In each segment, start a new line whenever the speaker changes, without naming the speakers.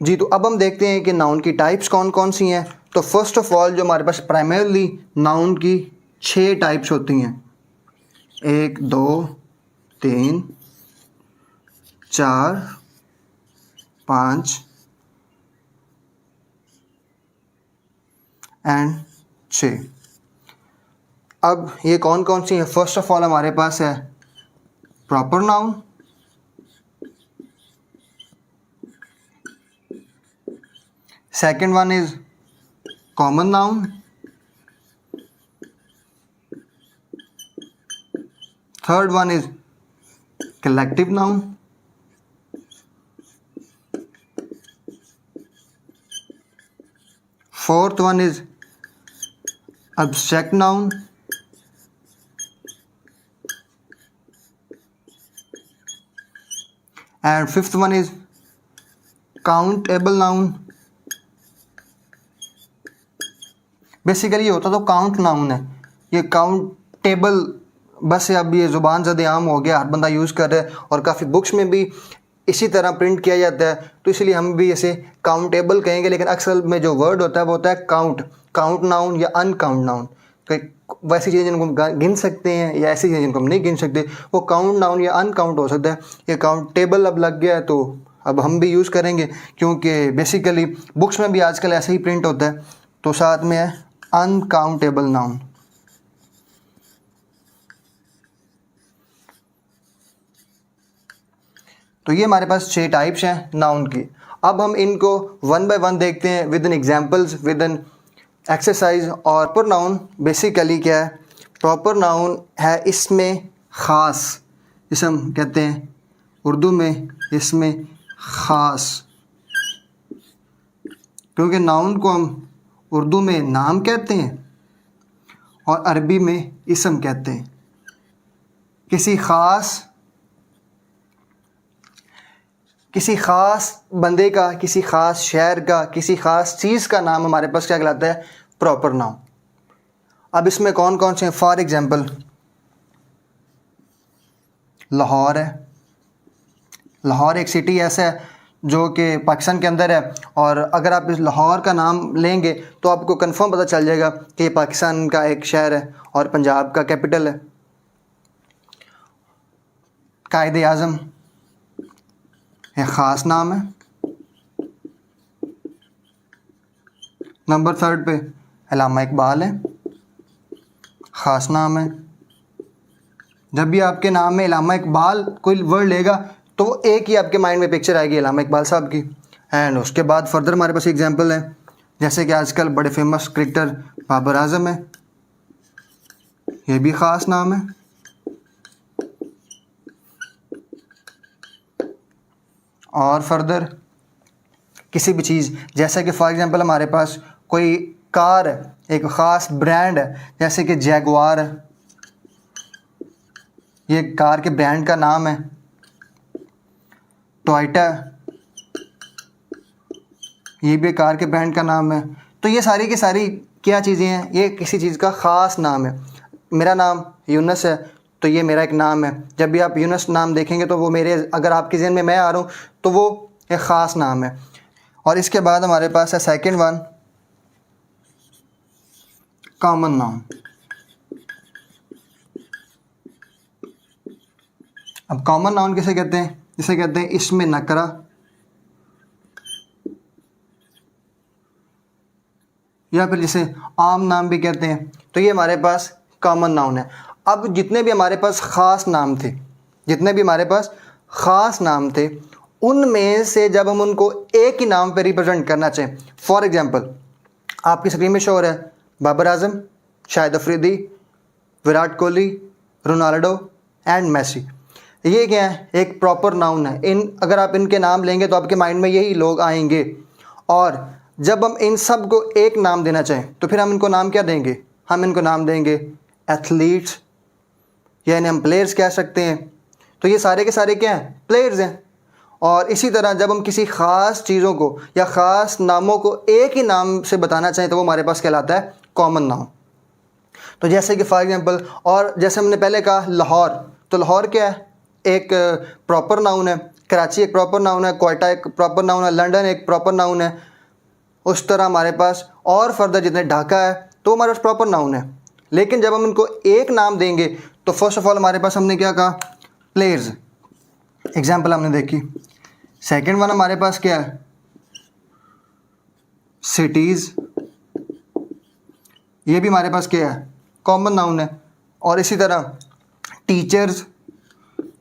जी, तो अब हम देखते हैं कि नाउन की टाइप्स कौन कौन सी हैं। तो फर्स्ट ऑफ ऑल जो हमारे पास प्राइमरली नाउन की 6 टाइप्स होती हैं, 1 2 3 4 5 एंड 6। अब ये कौन कौन सी हैं? फर्स्ट ऑफ ऑल हमारे पास है proper noun, second one is common noun, third one is collective noun, fourth one is abstract noun, and fifth one is countable noun। Basically ये होता तो काउंट नाउन है, ये काउंटेबल बस अब ये ज़ुबान ज़द आम हो गया, हर बंदा यूज़ कर रहा है और काफ़ी बुक्स में भी इसी तरह प्रिंट किया जाता है, तो इसलिए हम भी इसे काउंटेबल कहेंगे। लेकिन अक्सर में जो वर्ड होता है वो होता है काउंट नाउन या अनकाउंट नाउन। वैसी चीज़ें जिनको हम गिन सकते हैं या ऐसी चीज़ें जिनको हम नहीं गिन सकते, वो काउंट नाउन या अनकाउंट हो सकता है। ये काउंटेबल अब लग गया है तो अब हम भी यूज़ करेंगे, क्योंकि बेसिकली बुक्स में भी आजकल ऐसे ही प्रिंट होता है। तो साथ में है अनकाउंटेबल नाउन। तो ये हमारे पास 6 टाइप्स हैं नाउन की। अब हम इनको वन बाय वन देखते हैं with in examples, with in exercise. और प्रॉपर नाउन बेसिकली क्या है? प्रॉपर नाउन है इसमें ख़ास, जिसे हम कहते हैं उर्दू में इसमें ख़ास, क्योंकि नाउन को हम उर्दू में नाम कहते हैं और अरबी में इसम कहते हैं। किसी ख़ास बंदे का, किसी ख़ास शहर का, किसी ख़ास चीज़ का नाम हमारे पास क्या कहलाता है? Proper noun. अब इसमें कौन कौन से हैं? फॉर एग्जांपल लाहौर है। लाहौर एक सिटी ऐसा है जो कि पाकिस्तान के अंदर है, और अगर आप इस लाहौर का नाम लेंगे तो आपको कंफर्म पता चल जाएगा कि ये पाकिस्तान का एक शहर है और पंजाब का कैपिटल है। कायदे आज़म एक ख़ास नाम है। नंबर 3 पे अल्लामा इकबाल है, ख़ास नाम है। जब भी आपके नाम में अल्लामा इकबाल कोई वर्ड लेगा तो वो एक ही आपके माइंड में पिक्चर आएगी अल्लामा इकबाल साहब की। एंड उसके बाद फर्दर हमारे पास एग्जांपल है, जैसे कि आजकल बड़े फेमस क्रिकेटर बाबर आजम है, ये भी ख़ास नाम है। और फर्दर किसी भी चीज़, जैसे कि फॉर एग्जांपल हमारे पास कोई कार है, एक ख़ास ब्रांड है, जैसे कि जैगुआर है, ये कार के ब्रांड का नाम है। टोयोटा, ये भी कार के ब्रांड का नाम है। तो ये सारी की सारी क्या चीज़ें हैं? ये किसी चीज़ का ख़ास नाम है। मेरा नाम यूनस है तो ये मेरा एक नाम है। जब भी आप यूनस नाम देखेंगे तो वो मेरे, अगर आपके ज़हन में मैं आ रहा हूँ तो वो एक ख़ास नाम है। और इसके बाद हमारे पास है सेकंड वन कॉमन नाउन। अब कॉमन नाउन किसे कहते हैं? जिसे कहते हैं इसमें नकरा, या फिर जिसे आम नाम भी कहते हैं। तो ये हमारे पास कॉमन नाउन है। अब जितने भी हमारे पास ख़ास नाम थे, उनमें से जब हम उनको एक ही नाम पे रिप्रेजेंट करना चाहें, फॉर एग्जांपल आपकी स्क्रीन में शो हो रहा है Babar Azam, Shahid Afridi, Virat Kohli, Ronaldo and Messi. ये क्या है? एक प्रॉपर नाउन है। अगर आप इनके नाम लेंगे तो आपके माइंड में यही लोग आएंगे। और जब हम इन सब को एक नाम देना चाहें तो फिर हम इनको नाम क्या देंगे? हम इनको नाम देंगे एथलीट्स, या इन्हें हम प्लेयर्स कह सकते हैं। तो ये सारे के सारे क्या हैं? प्लेयर्स हैं। और इसी तरह जब हम किसी ख़ास चीज़ों को या ख़ास नामों को एक ही नाम से बताना चाहें तो वो हमारे पास कहलाता है कॉमन नाउन। तो जैसे कि फॉर एग्जांपल, और जैसे हमने पहले कहा लाहौर, तो लाहौर क्या है? एक प्रॉपर नाउन है। कराची एक प्रॉपर नाउन है, क्वेटा एक प्रॉपर नाउन है, लंदन एक प्रॉपर नाउन है, उस तरह हमारे पास और फर्दर जितने ढाका है तो हमारे पास प्रॉपर नाउन है। लेकिन जब हम इनको एक नाम देंगे तो फर्स्ट ऑफ ऑल हमारे पास हमने क्या कहा, प्लेयर्स, एग्जाम्पल हमने देखी। सेकेंड वन हमारे पास क्या है, सिटीज़, ये भी हमारे पास क्या है, कॉमन नाउन है। और इसी तरह टीचर्स,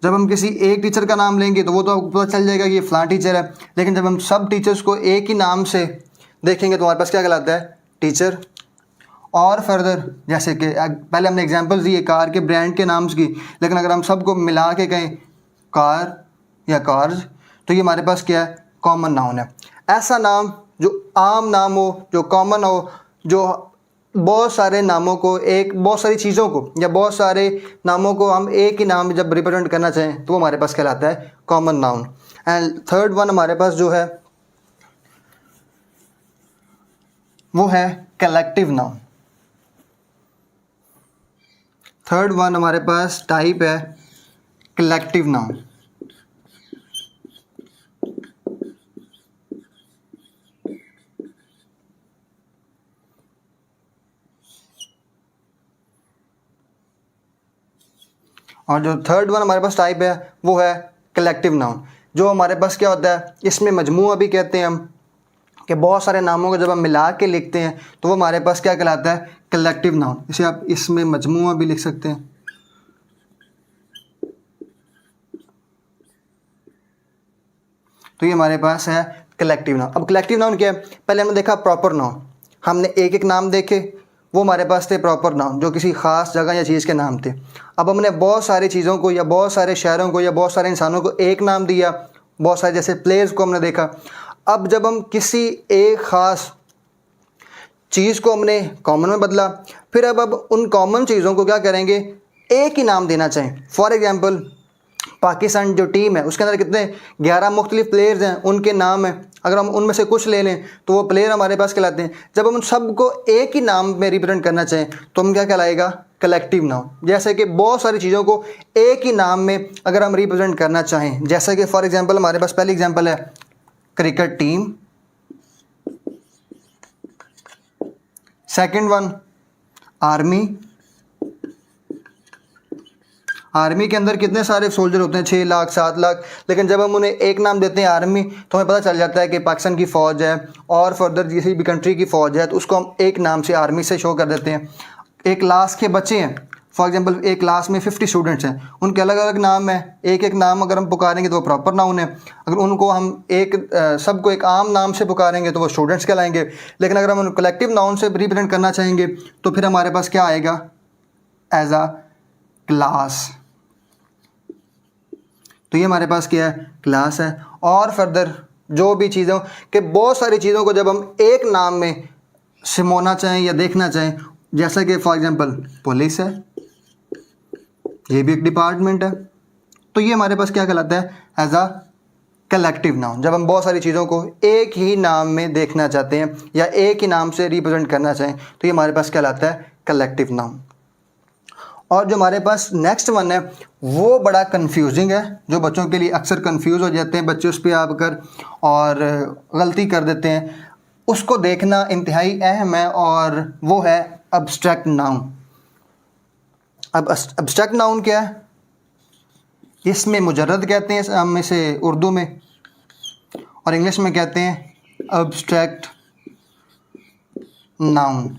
जब हम किसी एक टीचर का नाम लेंगे तो वो तो आपको पता चल जाएगा कि ये फ़लाँ टीचर है, लेकिन जब हम सब टीचर्स को एक ही नाम से देखेंगे तो हमारे पास क्या कहलाता है, टीचर। और फर्दर जैसे कि पहले हमने एग्जांपल्स दिए कार के ब्रांड के नाम्स की, लेकिन अगर हम सबको मिला के कहें कार या कार्स तो ये हमारे पास क्या है, कॉमन नाउन है। ऐसा नाम जो आम नाम हो, जो कॉमन हो, जो बहुत सारे नामों को बहुत सारी चीज़ों को या बहुत सारे नामों को हम एक ही नाम में जब रिप्रेजेंट करना चाहें तो वो हमारे पास कहलाता है common noun. And third one हमारे पास जो है वो है कलेक्टिव नाउन। थर्ड वन हमारे पास टाइप है कलेक्टिव नाउन। और जो थर्ड वन हमारे पास टाइप है वो है कलेक्टिव नाउन। जो हमारे पास क्या होता है, इसमें मजमूआ भी कहते हैं हम, कि बहुत सारे नामों को जब हम मिला के लिखते हैं तो वो हमारे पास क्या कहलाता है, कलेक्टिव नाउन। इसे आप इसमें मजमूआ भी लिख सकते हैं। तो ये हमारे पास है कलेक्टिव नाउन। अब कलेक्टिव नाउन क्या है, पहले हमने देखा प्रॉपर नाउन, हमने एक एक नाम देखे, वो हमारे पास थे प्रॉपर नाउन जो किसी ख़ास जगह या चीज़ के नाम थे। अब हमने बहुत सारी चीज़ों को या बहुत सारे शहरों को या बहुत सारे इंसानों को एक नाम दिया, बहुत सारे जैसे प्लेयर्स को हमने देखा। अब जब हम किसी एक ख़ास चीज़ को हमने कॉमन में बदला, फिर अब उन कॉमन चीज़ों को क्या करेंगे, एक ही नाम देना चाहें। फॉर एग्ज़ाम्पल पाकिस्तान जो टीम है उसके अंदर कितने 11 मुख्तलिफ प्लेयर्स हैं, उनके नाम हैं, अगर हम उनमें से कुछ ले लें तो वो प्लेयर हमारे पास कहलाते हैं। जब हम उन सबको एक ही नाम में रिप्रेजेंट करना चाहें तो हम क्या कहलाएगा, कलेक्टिव नाउन। जैसे कि बहुत सारी चीज़ों को एक ही नाम में अगर हम रिप्रेजेंट करना चाहें, जैसे कि फॉर एग्जांपल हमारे पास पहली एग्जांपल है cricket team, second one army. Army के अंदर कितने सारे सोल्जर होते हैं, 6 लाख 7 लाख, लेकिन जब हम उन्हें एक नाम देते हैं आर्मी तो हमें पता चल जाता है कि पाकिस्तान की फ़ौज है और फर्दर किसी भी कंट्री की फ़ौज है तो उसको हम एक नाम से आर्मी से शो कर देते हैं। एक क्लास के बच्चे हैं, फॉर एग्जांपल एक क्लास में 50 स्टूडेंट्स हैं, उनके अलग अलग नाम है, एक एक नाम अगर हम पुकारेंगे तो वो प्रॉपर नाउन है। अगर उनको हम सबको एक आम नाम से पुकारेंगे तो वो स्टूडेंट्स कहलाएंगे। लेकिन अगर हम उनको कलेक्टिव नाउन से रिप्रेजेंट करना चाहेंगे तो फिर हमारे पास क्या आएगा, एज आ क्लास। तो ये हमारे पास क्या है, क्लास है। और फर्दर जो भी चीज़ों के बहुत सारी चीज़ों को जब हम एक नाम में सिमोना चाहें या देखना चाहें, जैसा कि फॉर एग्जांपल पुलिस है, ये भी एक डिपार्टमेंट है, तो ये हमारे पास क्या कहलाता है, एज आ कलेक्टिव नाउन। जब हम बहुत सारी चीज़ों को एक ही नाम में देखना चाहते हैं या एक ही नाम से रिप्रेजेंट करना चाहें तो ये हमारे पास कहलाता है कलेक्टिव नाउन। और जो हमारे पास नेक्स्ट वन है वो बड़ा कंफ्यूजिंग है, जो बच्चों के लिए अक्सर कंफ्यूज हो जाते हैं, बच्चे उस पर आकर और गलती कर देते हैं, उसको देखना इंतहाई अहम है, और वो है अब्स्ट्रैक्ट नाउन। अब अब्स्ट्रैक्ट नाउन क्या है, इसमें मुजर्रद कहते हैं हम इसे उर्दू में, और इंग्लिश में कहते हैं अब्स्ट्रैक्ट नाउन।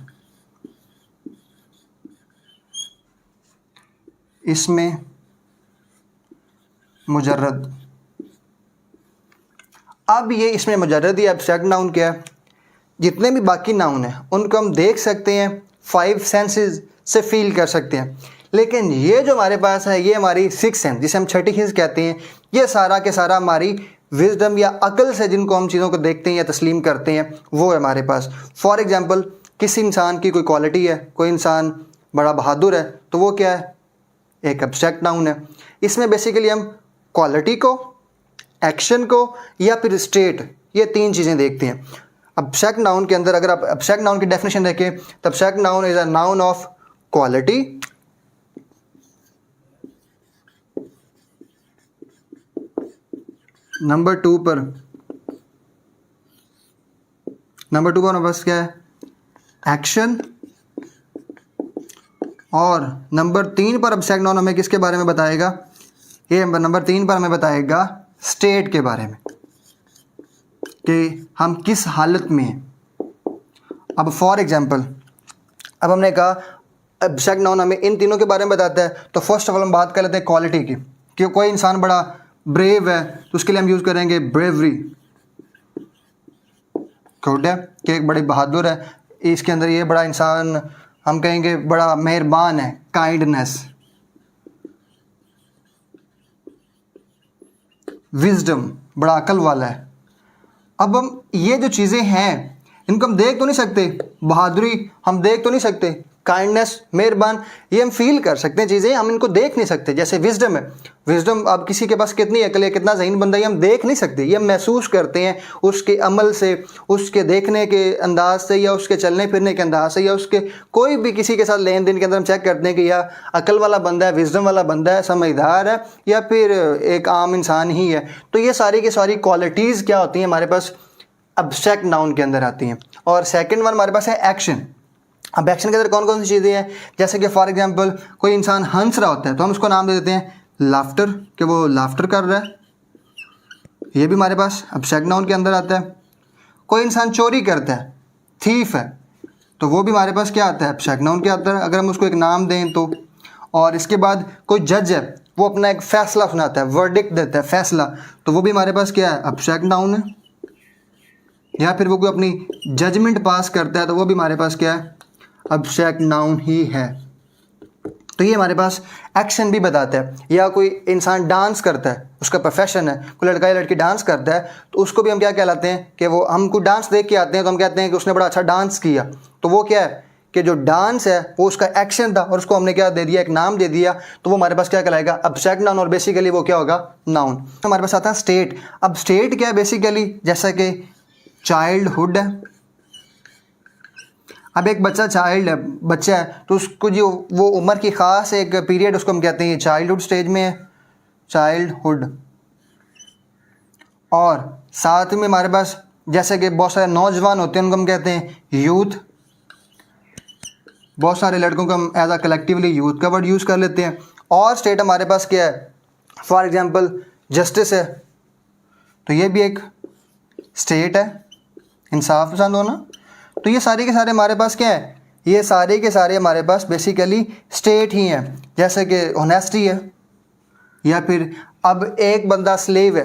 इसमें मुजर्रद, अब ये इसमें मुजर्रद या एब्स्ट्रैक्ट नाउन क्या है, जितने भी बाकी नाउन हैं उनको हम देख सकते हैं, 5 सेंसेस से फील कर सकते हैं, लेकिन ये जो हमारे पास है ये हमारी 6 सेंस जिसे हम छठी हिस्स कहते हैं, ये सारा के सारा हमारी विजडम या अकल से जिनको हम चीज़ों को देखते हैं या तस्लीम करते हैं वो है हमारे पास। फॉर एग्जांपल किसी इंसान की कोई क्वालिटी है, कोई इंसान बड़ा बहादुर है, तो वो क्या है, एक एब्स्ट्रैक्ट नाउन है। इसमें बेसिकली हम क्वालिटी को, एक्शन को या फिर स्टेट, ये 3 चीज़ें देखते हैं। एब्स्ट्रैक्ट नाउन के अंदर अगर आप एब्स्ट्रैक्ट नाउन की डेफिनेशन देखें तो abstract noun is a noun of quality, number two पर हमारे पास क्या है, एक्शन। और नंबर 3 पर एब्स्ट्रैक्ट नाउन हमें किसके बारे में बताएगा, ये नंबर 3 पर हमें बताएगा स्टेट के बारे में, कि हम किस हालत में हैं। अब फॉर एग्जांपल, अब हमने कहा एब्स्ट्रैक्ट नाउन हमें इन तीनों के बारे में बताता है, तो फर्स्ट ऑफ ऑल हम बात कर लेते हैं क्वालिटी की, कि कोई इंसान बड़ा ब्रेव है तो उसके लिए हम यूज़ करेंगे ब्रेवरी। गुड है कि एक बड़ी बहादुर है, इसके अंदर ये बड़ा इंसान, हम कहेंगे बड़ा मेहरबान है, काइंडनेस। विजडम, बड़ा अकल वाला है। अब हम ये जो चीज़ें हैं इनको हम देख तो नहीं सकते, बहादुरी हम देख तो नहीं सकते, काइंडनेस, मेहरबान, ये हम फील कर सकते हैं चीज़ें, हम इनको देख नहीं सकते। जैसे विजडम है, विजडम अब किसी के पास कितनी अकल है, कितना ज़हीन बंदा है, ये हम देख नहीं सकते, ये हम महसूस करते हैं उसके अमल से, उसके देखने के अंदाज से, या उसके चलने फिरने के अंदाज से, या उसके कोई भी किसी के साथ लेन देन के अंदर हम चेक करते हैं कि यह अकल वाला बंदा है, विजडम वाला बंदा है, समझदार है, या फिर एक आम इंसान ही है। तो ये सारी की सारी क्वालिटीज़ क्या होती हैं हमारे पास एब्स्ट्रैक्ट नाउन के अंदर आती हैं। और सेकंड वन हमारे पास है एक्शन। अब एक्शन के अंदर कौन कौन सी चीज़ें हैं, जैसे कि फॉर एग्जांपल कोई इंसान हंस रहा होता है तो हम उसको नाम दे देते हैं लाफ्टर, कि वो लाफ्टर कर रहा है, ये भी हमारे पास एब्स्ट्रैक्ट नाउन के अंदर आता है। कोई इंसान चोरी करता है, थीफ है, तो वो भी हमारे पास क्या आता है, एब्स्ट्रैक्ट नाउन के अंदर, अगर हम उसको एक नाम दें तो। और इसके बाद कोई जज है, वो अपना एक फैसला सुनाता है, वर्डिक्ट देता है, फैसला, तो वो भी हमारे पास क्या है, एब्स्ट्रैक्ट नाउन है। या फिर वो कोई अपनी जजमेंट पास करता है तो वो भी हमारे पास क्या है, एब्स्ट्रैक्ट नाउन ही है। तो ये हमारे पास एक्शन भी बताता है। या कोई इंसान डांस करता है, उसका प्रोफेशन है, कोई लड़का या लड़की डांस करता है, तो उसको भी हम क्या कहलाते हैं, कि वो हम कोई डांस देख के आते हैं तो हम कहते हैं कि उसने बड़ा अच्छा डांस किया, तो वो क्या है कि जो डांस है वो उसका एक्शन था, और उसको हमने क्या दे दिया, एक नाम दे दिया, तो वो हमारे पास क्या कहलाएगा, एब्स्ट्रैक्ट नाउन। और बेसिकली वो क्या होगा, नाउन। तो हमारे पास आता है स्टेट। अब स्टेट क्या है, बेसिकली जैसा कि चाइल्डहुड है। अब एक बच्चा चाइल्ड है, बच्चा है, तो उसको जो वो उम्र की ख़ास एक पीरियड उसको हम कहते हैं चाइल्डहुड स्टेज में है, चाइल्डहुड। और साथ में हमारे पास जैसे कि बहुत सारे नौजवान होते हैं उनको हम कहते हैं यूथ। बहुत सारे लड़कों को हम एज अ कलेक्टिवली यूथ का वर्ड यूज़ कर लेते हैं। और स्टेट हमारे पास क्या है, फॉर एग्जांपल जस्टिस है, तो ये भी एक स्टेट है, इंसाफ पसंद होना। तो ये सारे के सारे हमारे पास क्या है, ये सारे के सारे हमारे पास बेसिकली स्टेट ही हैं। जैसे कि ऑनेस्टी है, या फिर अब एक बंदा स्लेव है,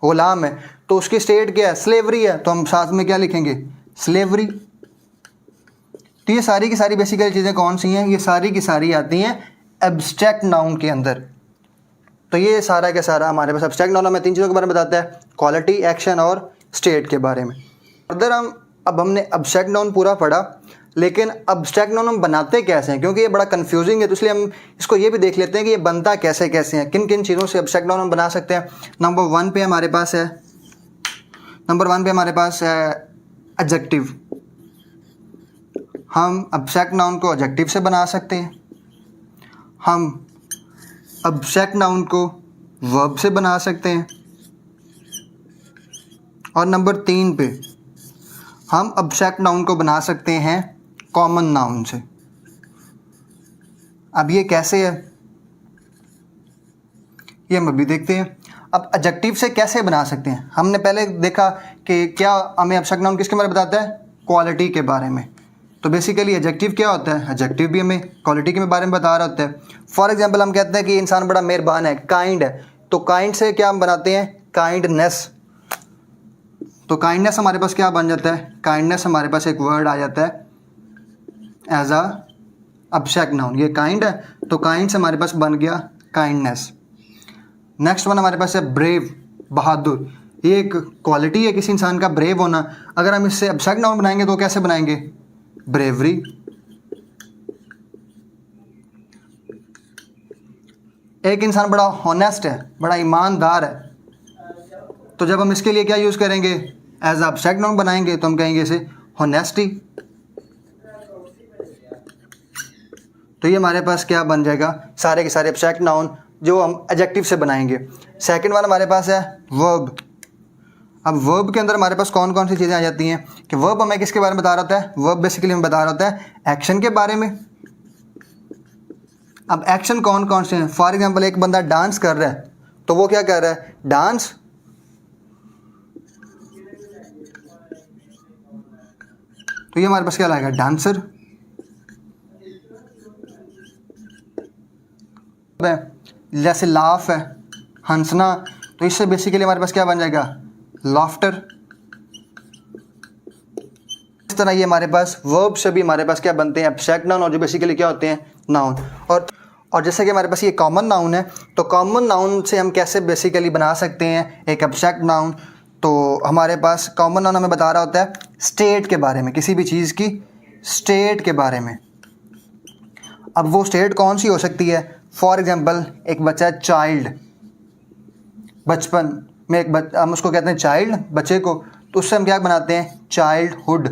गुलाम है, तो उसकी स्टेट क्या है, स्लेवरी है, तो हम साथ में क्या लिखेंगे, स्लेवरी। तो ये सारी की सारी बेसिकली चीज़ें कौन सी हैं, ये सारी की सारी आती हैं एब्स्ट्रैक्ट नाउन के अंदर। तो ये सारा का सारा हमारे पास एब्स्ट्रैक्ट नाउन हमें 3 चीज़ों के बारे में बताता है, क्वालिटी, एक्शन और स्टेट के बारे में। फर्दर अब हमने एब्स्ट्रैक्ट नाउन पूरा पढ़ा, लेकिन एब्स्ट्रैक्ट नाउन हम बनाते कैसे हैं, क्योंकि ये बड़ा कंफ्यूजिंग है, तो इसलिए हम इसको ये भी देख लेते हैं कि ये बनता कैसे कैसे हैं, किन किन चीज़ों से एब्स्ट्रैक्ट नाउन हम बना सकते हैं। नंबर 1 पे हमारे पास है एडजेक्टिव। हम एब्स्ट्रैक्ट नाउन को एडजेक्टिव से बना सकते हैं, हम एब्स्ट्रैक्ट नाउन को वर्ब से बना सकते हैं, और नंबर 3 पे हम एब्स्ट्रैक्ट नाउन को बना सकते हैं कॉमन नाउन से। अब ये कैसे है, ये हम अभी देखते हैं। अब एडजेक्टिव से कैसे बना सकते हैं, हमने पहले देखा कि क्या हमें एब्स्ट्रैक्ट नाउन किसके बारे में बताता है, क्वालिटी के बारे में। तो बेसिकली एडजेक्टिव क्या होता है, एडजेक्टिव भी हमें क्वालिटी के बारे में बता रहा होता है। फॉर एग्जांपल हम कहते हैं कि इंसान बड़ा मेहरबान है, काइंड है, तो काइंड से क्या हम बनाते हैं, काइंडनेस। तो काइंडनेस हमारे पास क्या बन जाता है, काइंडनेस हमारे पास एक वर्ड आ जाता है एज अ एब्स्ट्रैक्ट नाउन। ये काइंड है, तो काइंड से हमारे पास बन गया काइंडनेस। नेक्स्ट वन हमारे पास है ब्रेव, बहादुर। ये एक क्वालिटी है किसी इंसान का, ब्रेव होना। अगर हम इससे एब्स्ट्रैक्ट नाउन बनाएंगे तो कैसे बनाएंगे, ब्रेवरी। एक इंसान बड़ा हॉनेस्ट है, बड़ा ईमानदार है, तो जब हम इसके लिए क्या यूज़ करेंगे, एज एब्स्ट्रैक्ट नाउन बनाएंगे तो हम कहेंगे इसे हॉनेस्टी। तो ये हमारे पास क्या बन जाएगा, सारे के सारे एब्स्ट्रैक्ट नाउन जो हम एडजेक्टिव से बनाएंगे। सेकंड वन हमारे पास है वर्ब। अब वर्ब के अंदर हमारे पास कौन कौन सी चीज़ें आ जाती हैं कि वर्ब हमें किसके बारे में बता रहा होता है, वर्ब बेसिकली हमें बता रहा होता है एक्शन के बारे में। अब एक्शन कौन कौन से हैं, फॉर एग्जांपल एक बंदा डांस कर रहा है तो वो क्या कर रहा है, डांस। तो ये हमारे पास क्या लाएगा, डांसर। जैसे लाफ है, हंसना, तो इससे बेसिकली हमारे पास क्या बन जाएगा, लाफ्टर। इस तरह ये हमारे पास वर्ब से भी हमारे पास क्या बनते हैं, एब्स्ट्रैक्ट नाउन, और जो बेसिकली क्या होते हैं, नाउन। और जैसे कि हमारे पास ये कॉमन नाउन है, तो कॉमन नाउन से हम कैसे बेसिकली बना सकते हैं एक एब्स्ट्रैक्ट नाउन। तो हमारे पास कॉमन नाउन हमें बता रहा होता है स्टेट के बारे में, किसी भी चीज़ की स्टेट के बारे में। अब वो स्टेट कौन सी हो सकती है, फॉर एग्जांपल एक बच्चा है चाइल्ड, बचपन में हम उसको कहते हैं चाइल्ड, बच्चे को, तो उससे हम क्या बनाते हैं, चाइल्डहुड।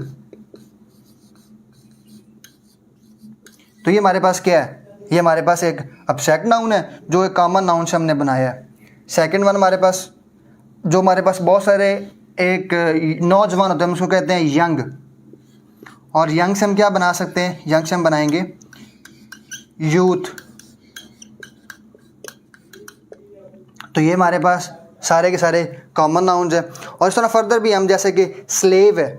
तो ये हमारे पास क्या है, ये हमारे पास एक एब्स्ट्रैक्ट नाउन है जो एक कॉमन नाउन से हमने बनाया है। सेकंड वन हमारे पास जो हमारे पास बहुत सारे एक नौजवान होते हैं, हम उसको कहते हैं यंग, और यंग से हम क्या बना सकते हैं, यंग से हम बनाएंगे यूथ। तो ये हमारे पास सारे के सारे कॉमन नाउन्स है। और इस तरह फर्दर भी हम, जैसे कि स्लेव है,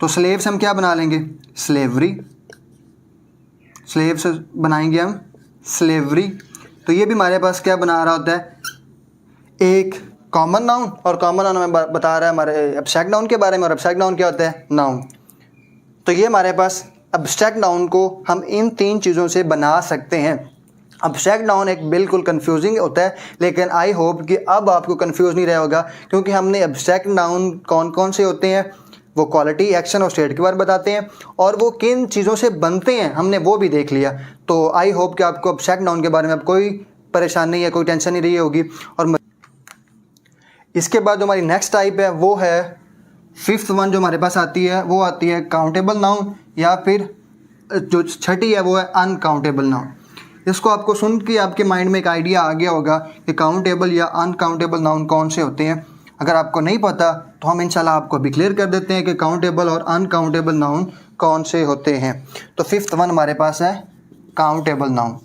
तो स्लेव से हम क्या बना लेंगे, स्लेवरी। स्लेव से बनाएंगे हम स्लेवरी। तो ये भी हमारे पास क्या बना रहा होता है, एक कॉमन नाउन, और कॉमन नाउन हमें बता रहा है हमारे एब्स्ट्रैक्ट नाउन के बारे में, और एब्स्ट्रैक्ट नाउन क्या होता है, नाउन। तो ये हमारे पास एब्स्ट्रैक्ट नाउन को हम इन तीन चीज़ों से बना सकते हैं। एब्स्ट्रैक्ट नाउन एक बिल्कुल कंफ्यूजिंग होता है, लेकिन आई होप कि अब आपको कंफ्यूज नहीं रहा होगा, क्योंकि हमने एब्स्ट्रैक्ट नाउन कौन कौन से होते हैं, वो क्वालिटी, एक्शन और स्टेट के बारे में बताते हैं, और वो किन चीज़ों से बनते हैं हमने वो भी देख लिया। तो आई होप कि आपको एब्स्ट्रैक्ट नाउन के बारे में अब कोई परेशानी या कोई टेंशन नहीं रही होगी। और इसके बाद जो हमारी नेक्स्ट टाइप है वो है फिफ्थ वन जो हमारे पास आती है, वो आती है काउंटेबल नाउन, या फिर जो छठी है वो है अनकाउंटेबल नाउन। इसको आपको सुन के आपके माइंड में एक आइडिया आ गया होगा कि काउंटेबल या अनकाउंटेबल नाउन कौन से होते हैं। अगर आपको नहीं पता तो हम इंशाल्लाह आपको अभी क्लियर कर देते हैं कि काउंटेबल और अनकाउंटेबल नाउन कौन से होते हैं। तो फिफ्थ वन हमारे पास है काउंटेबल नाउन।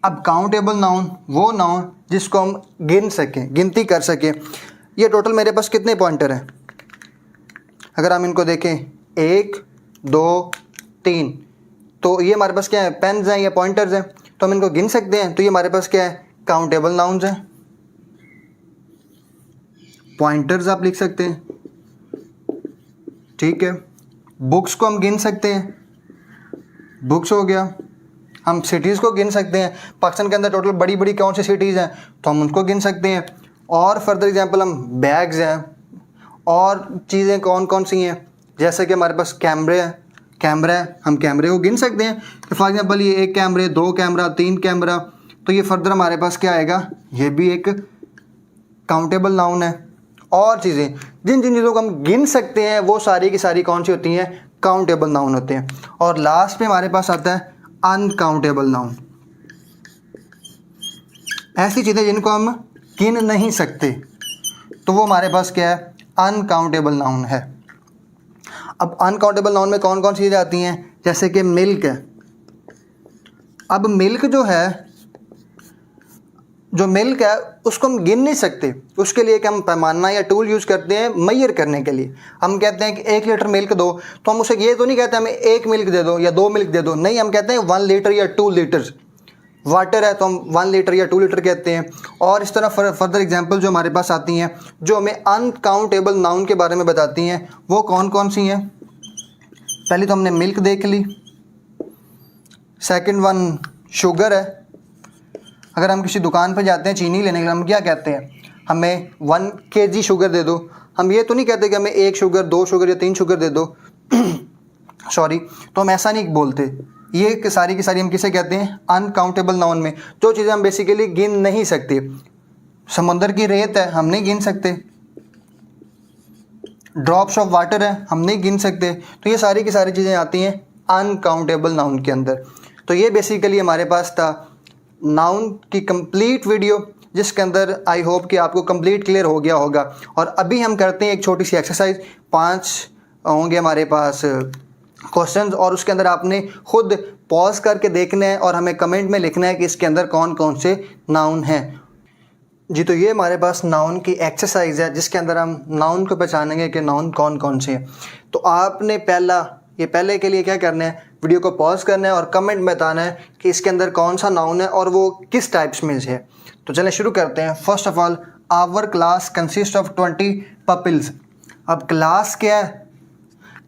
अब काउंटेबल नाउन वो नाउन जिसको हम गिन सकें, गिनती कर सकें। ये टोटल मेरे पास कितने पॉइंटर हैं, अगर हम इनको देखें 1 2 3, तो ये हमारे पास क्या है, पेन्स हैं या पॉइंटर्स हैं, तो हम इनको गिन सकते हैं। तो ये हमारे पास क्या है, काउंटेबल नाउन्स हैं। पॉइंटर्स आप लिख सकते हैं, ठीक है। बुक्स को हम गिन सकते हैं, बुक्स हो गया। हम सिटीज़ को गिन सकते हैं, पाकिस्तान के अंदर टोटल बड़ी बड़ी कौन सी सिटीज़ हैं तो हम उनको गिन सकते हैं। और फर्दर एग्जांपल हम बैग्स हैं, और चीज़ें कौन कौन सी हैं, जैसे कि हमारे पास कैमरे हैं, कैमरा है, हम कैमरे को गिन सकते हैं। तो फॉर एग्जांपल ये 1 कैमरे, 2 कैमरा, 3 कैमरा, तो ये फर्दर हमारे पास क्या आएगा, ये भी एक काउंटेबल नाउन है। और चीज़ें जिन जिन चीज़ों को हम गिन सकते हैं वो सारी की सारी कौन सी होती हैं, काउंटेबल नाउन होते हैं। और लास्ट में हमारे पास आता है अनकाउंटेबल नाउन, ऐसी चीज़ें जिनको हम गिन नहीं सकते, तो वो हमारे पास क्या है, अनकाउंटेबल नाउन है। अब अनकाउंटेबल नाउन में कौन कौन सी चीज़ें आती हैं, जैसे कि मिल्क है। अब मिल्क जो है, जो मिल्क है उसको हम गिन नहीं सकते, उसके लिए एक हम पैमाना या टूल यूज़ करते हैं मेजर करने के लिए। हम कहते हैं कि 1 लीटर मिल्क दो, तो हम उसे ये तो नहीं कहते हमें 1 मिल्क दे दो या 2 मिल्क दे दो, नहीं, हम कहते हैं 1 लीटर या 2 लीटर। वाटर है तो हम 1 लीटर या 2 लीटर कहते हैं। और इस तरह फर्दर एग्जांपल जो हमारे पास आती हैं जो हमें अनकाउंटेबल नाउन के बारे में बताती हैं, वो कौन कौन सी हैं। पहले तो हमने मिल्क देख ली, सेकंड वन शुगर है। अगर हम किसी दुकान पर जाते हैं चीनी लेने के लिए, हम क्या कहते हैं, हमें 1 kg शुगर दे दो। हम ये तो नहीं कहते कि हमें 1 शुगर, 2 शुगर या 3 शुगर दे दो सॉरी, तो हम ऐसा नहीं बोलते। ये सारी की सारी हम किसे कहते हैं, अनकाउंटेबल नाउन में जो चीज़ें हम बेसिकली गिन नहीं सकते। समंदर की रेत है, हम नहीं गिन सकते। ड्रॉप्स ऑफ वाटर है, हम नहीं गिन सकते। तो ये सारी की सारी चीज़ें आती हैं अनकाउंटेबल नाउन के अंदर। तो ये बेसिकली हमारे पास था नाउन की कंप्लीट वीडियो, जिसके अंदर आई होप कि आपको कंप्लीट क्लियर हो गया होगा। और अभी हम करते हैं एक छोटी सी एक्सरसाइज, 5 होंगे हमारे पास क्वेश्चंस, और उसके अंदर आपने खुद पॉज करके देखना है और हमें कमेंट में लिखना है कि इसके अंदर कौन कौन से नाउन हैं। जी, तो ये हमारे पास नाउन की एक्सरसाइज है, जिसके अंदर हम नाउन को पहचानेंगे कि नाउन कौन कौन से हैं। तो आपने पहले के लिए क्या करना है, वीडियो को पॉज करना है और कमेंट में बताना है कि इसके अंदर कौन सा नाउन है और वो किस टाइप्स में है। तो चलें शुरू करते हैं। First of all, our class consist of 20 pupils. अब क्लास क्या है?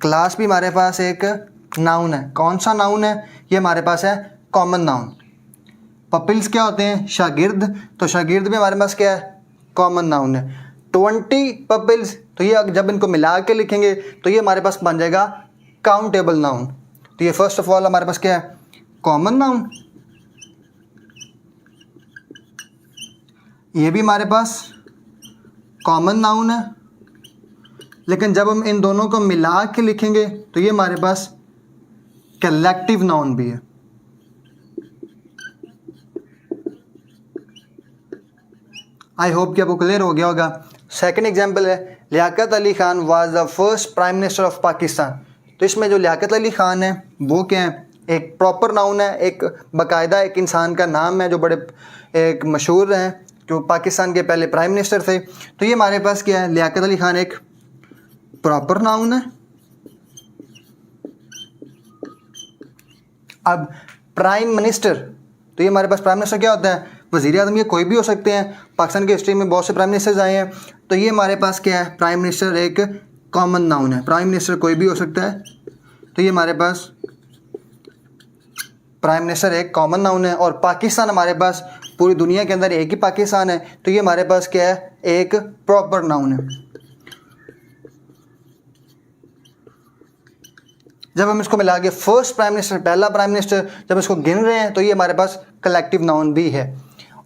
क्लास भी हमारे पास एक नाउन है। कौन सा नाउन है? ये हमारे पास है कॉमन नाउन। पपिल्स क्या होते हैं? शागिर्द। तो शागिर्द भी हमारे पास क्या है? कॉमन नाउन है। 20 पपिल्स, तो ये जब इनको मिला के लिखेंगे तो ये हमारे पास बन जाएगा काउंटेबल नाउन। तो ये फर्स्ट ऑफ ऑल हमारे पास क्या है? Common noun. ये भी हमारे पास कॉमन नाउन है, लेकिन जब हम इन दोनों को मिला के लिखेंगे तो ये हमारे पास कलेक्टिव नाउन भी है। आई होप कि आपको क्लियर हो गया होगा। सेकंड एग्जांपल है, Liaquat Ali Khan was the first prime minister of Pakistan. तो इसमें जो लियाकत अली खान है वो क्या है? एक प्रॉपर नाउन है, एक बाकायदा एक इंसान का नाम है जो बड़े एक मशहूर हैं, जो पाकिस्तान के पहले प्राइम मिनिस्टर थे। तो ये हमारे पास क्या है? लियाकत अली खान एक प्रॉपर नाउन है। अब प्राइम मिनिस्टर, तो ये हमारे पास प्राइम मिनिस्टर क्या होता है? वज़ीर आज़म। ये कोई भी हो सकते हैं, पाकिस्तान की हिस्ट्री में बहुत से प्राइम मिनिस्टर्स आए हैं। तो ये हमारे पास क्या है? प्राइम मिनिस्टर एक कॉमन नाउन है। प्राइम मिनिस्टर कोई भी हो सकता है, तो ये हमारे पास प्राइम मिनिस्टर एक कॉमन नाउन है। और पाकिस्तान हमारे पास पूरी दुनिया के अंदर एक ही पाकिस्तान है, तो ये हमारे पास क्या है? एक प्रॉपर नाउन है। जब हम इसको मिला के फर्स्ट प्राइम मिनिस्टर, पहला प्राइम मिनिस्टर, जब इसको गिन रहे हैं तो ये हमारे पास कलेक्टिव नाउन भी है।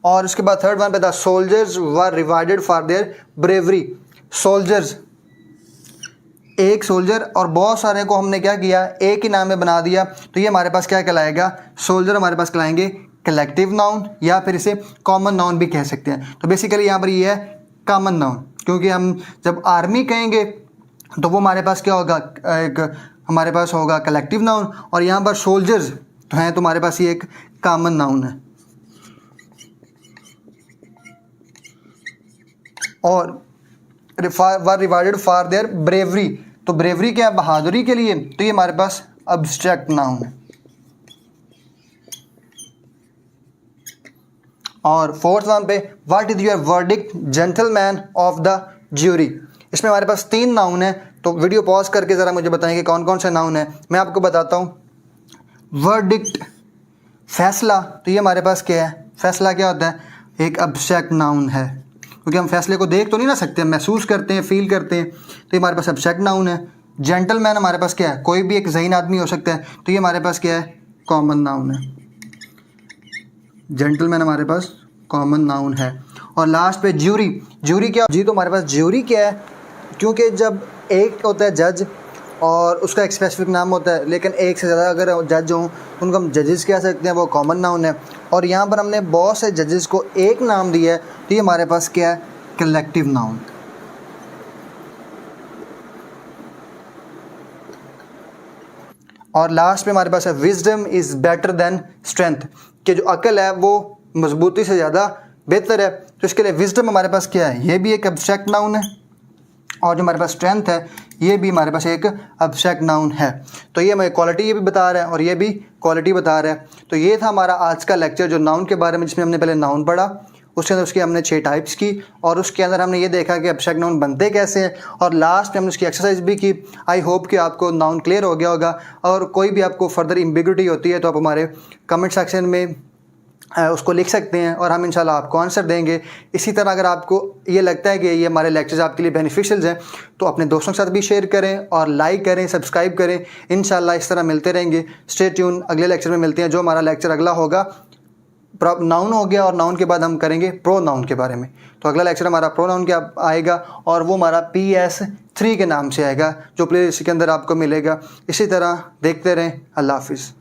और उसके बाद थर्ड वन पे था, soldiers were rewarded for their bravery. Soldiers, एक सोल्जर और बहुत सारे को हमने क्या किया? एक ही नाम में बना दिया। तो ये हमारे पास क्या कहलाएगा? सोल्जर हमारे पास कहलाएंगे कलेक्टिव नाउन, या फिर इसे कॉमन नाउन भी कह सकते हैं। तो बेसिकली यहाँ पर ये है कॉमन नाउन, क्योंकि हम जब आर्मी कहेंगे तो वो हमारे पास क्या होगा? एक हमारे पास होगा कलेक्टिव नाउन। और यहाँ पर सोल्जर्स तो हैं, तो हमारे पास ये एक कॉमन नाउन है। और वर रिवार्डेड फॉर देयर ब्रेवरी, तो ब्रेवरी क्या है? बहादुरी के लिए। तो ये हमारे पास अब्स्ट्रैक्ट नाउन है। और फोर्थ वन पे, what is your verdict gentleman of the jury. इसमें हमारे पास 3 नाउन है। तो वीडियो पॉज करके ज़रा मुझे बताएं कि कौन कौन से नाउन है। मैं आपको बताता हूँ। वर्डिक्ट, फैसला, तो ये हमारे पास क्या है? फैसला क्या होता है? एक अब्स्ट्रैक्ट नाउन है, क्योंकि हम फैसले को देख तो नहीं ना सकते, हम महसूस करते हैं, फील करते हैं। तो ये हमारे पास अब्स्ट्रैक्ट नाउन है। जेंटलमैन हमारे पास क्या है? कोई भी एक ज़हीन आदमी हो सकता है। तो ये हमारे पास क्या है? कॉमन नाउन है। जेंटलमैन हमारे पास कॉमन नाउन है। और लास्ट पे ज्यूरी। ज्यूरी क्या? जी, तो हमारे पास ज्यूरी क्या है? क्योंकि जब एक होता है जज और उसका एक स्पेसिफिक नाम होता है, लेकिन एक से ज़्यादा अगर जज हों उनको हम जजेस कह सकते हैं, वो कॉमन नाउन है। और यहाँ पर हमने बहुत से जजेस को एक नाम दिया है, तो ये हमारे पास क्या है? Collective noun. और लास्ट में हमारे पास है, wisdom is better than strength, कि जो अकल है वो मजबूती से ज़्यादा बेहतर है। तो इसके लिए विजडम हमारे पास क्या है? ये भी एक एब्स्ट्रैक्ट नाउन है। और जो हमारे पास स्ट्रेंथ है ये भी हमारे पास एक एब्स्ट्रैक्ट नाउन है। तो ये हमें क्वालिटी ये भी बता रहा है और ये भी क्वालिटी बता रहा है। तो ये था हमारा आज का लेक्चर जो नाउन के बारे में, जिसमें हमने पहले नाउन पढ़ा, उसके अंदर उसकी हमने 6 टाइप्स की, और उसके अंदर हमने ये देखा कि एब्स्ट्रैक्ट नाउन बनते कैसे हैं, और लास्ट में हमने उसकी एक्सरसाइज भी की। आई होप कि आपको नाउन क्लियर हो गया होगा। और कोई भी आपको फर्दर एम्बिग्युइटी होती है तो आप हमारे कमेंट सेक्शन में उसको लिख सकते हैं और हम इंशाल्लाह आपको आंसर देंगे। इसी तरह अगर आपको ये लगता है कि ये हमारे लेक्चर्स आपके लिए बेनिफिशियल हैं तो अपने दोस्तों के साथ भी शेयर करें और लाइक करें, सब्सक्राइब करें। इंशाल्लाह इस तरह मिलते रहेंगे। स्टे ट्यून, अगले लेक्चर में मिलते हैं। जो हमारा लेक्चर अगला होगा नाउन हो गया और नाउन के बाद हम करेंगे प्रोनाउन के बारे में। तो अगला लेक्चर हमारा प्रोनाउन के आएगा और वो हमारा PS3 के नाम से आएगा, जो प्लेलिस्ट के अंदर आपको मिलेगा। इसी तरह देखते रहें। अल्लाह हाफिज़।